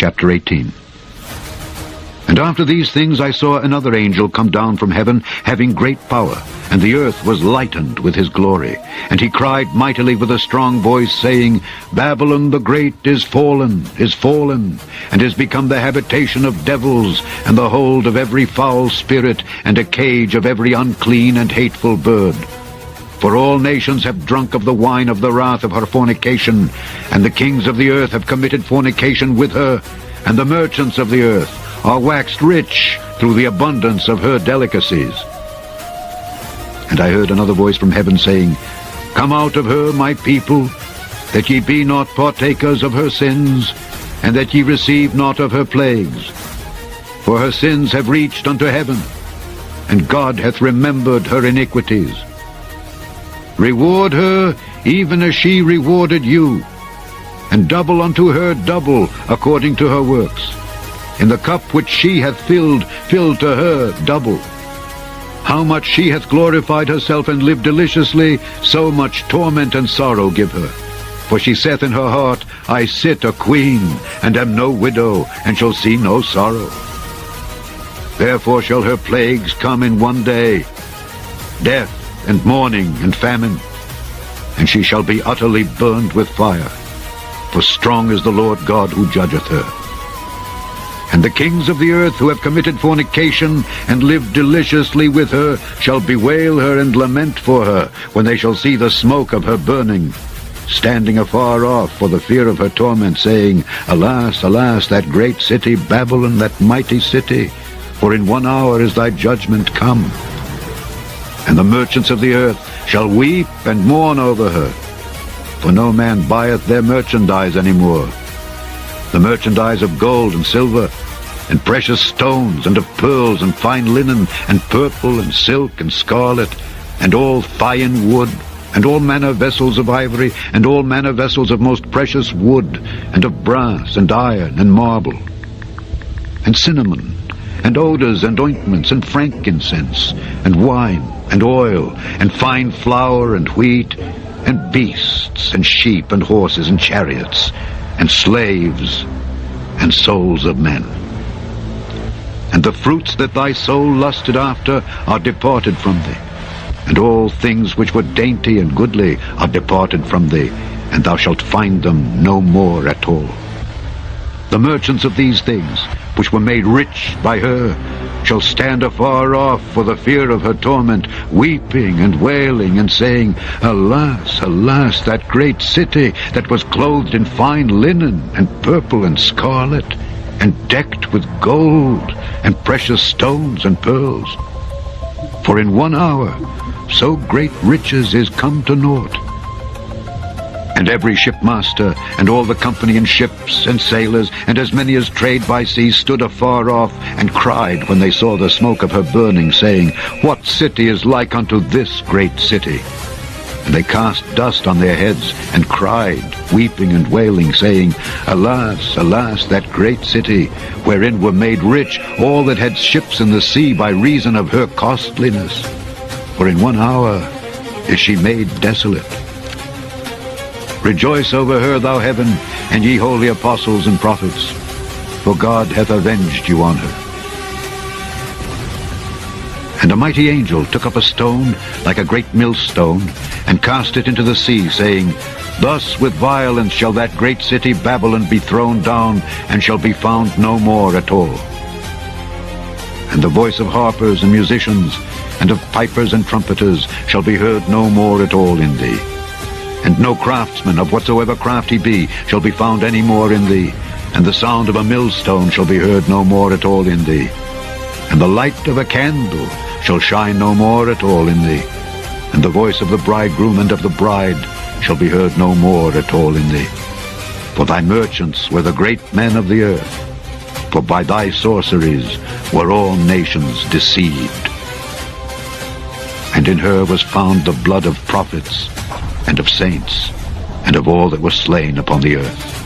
chapter 18. And after these things I saw another angel come down from heaven, having great power, and the earth was lightened with his glory. And he cried mightily with a strong voice, saying, Babylon the great is fallen, and is become the habitation of devils, and the hold of every foul spirit, and a cage of every unclean and hateful bird. For all nations have drunk of the wine of the wrath of her fornication, and the kings of the earth have committed fornication with her, and the merchants of the earth are waxed rich through the abundance of her delicacies. And I heard another voice from heaven saying, Come out of her, my people, that ye be not partakers of her sins, and that ye receive not of her plagues. For her sins have reached unto heaven, and God hath remembered her iniquities. Reward her even as she rewarded you, and double unto her double according to her works. In the cup which she hath filled, fill to her double. How much she hath glorified herself and lived deliciously, so much torment and sorrow give her. For she saith in her heart, I sit a queen, and am no widow, and shall see no sorrow. Therefore shall her plagues come in one day, death and mourning and famine, and she shall be utterly burned with fire. For strong is the Lord God who judgeth her. And the kings of the earth who have committed fornication and lived deliciously with her shall bewail her and lament for her when they shall see the smoke of her burning, standing afar off for the fear of her torment, saying, Alas, alas, that great city Babylon, that mighty city, for in 1 hour is thy judgment come. And the merchants of the earth shall weep and mourn over her, for no man buyeth their merchandise any more. The merchandise of gold and silver, and precious stones, and of pearls, and fine linen, and purple, and silk, and scarlet, and all fine wood, and all manner vessels of ivory, and all manner vessels of most precious wood, and of brass, and iron, and marble, and cinnamon, and odors, and ointments, and frankincense, and wine, and oil, and fine flour, and wheat, and beasts, and sheep, and horses, and chariots, and slaves, and souls of men. And the fruits that thy soul lusted after are departed from thee, and all things which were dainty and goodly are departed from thee, and thou shalt find them no more at all. The merchants of these things, which were made rich by her, shall stand afar off for the fear of her torment, weeping and wailing, and saying, Alas, alas, that great city that was clothed in fine linen, and purple and scarlet, and decked with gold, and precious stones and pearls. For in 1 hour so great riches is come to naught. And every shipmaster, and all the company in ships, and sailors, and as many as trade by sea, stood afar off, and cried when they saw the smoke of her burning, saying, What city is like unto this great city? And they cast dust on their heads, and cried, weeping and wailing, saying, Alas, alas, that great city, wherein were made rich all that had ships in the sea by reason of her costliness. For in 1 hour is she made desolate. Rejoice over her, thou heaven, and ye holy apostles and prophets, for God hath avenged you on her. And a mighty angel took up a stone like a great millstone, and cast it into the sea, saying, Thus with violence shall that great city Babylon be thrown down, and shall be found no more at all. And the voice of harpers and musicians, and of pipers and trumpeters, shall be heard no more at all in thee. And no craftsman of whatsoever craft he be shall be found any more in thee, and the sound of a millstone shall be heard no more at all in thee. And the light of a candle shall shine no more at all in thee, and the voice of the bridegroom and of the bride shall be heard no more at all in thee. For thy merchants were the great men of the earth, for by thy sorceries were all nations deceived. And in her was found the blood of prophets, and of saints, and of all that were slain upon the earth.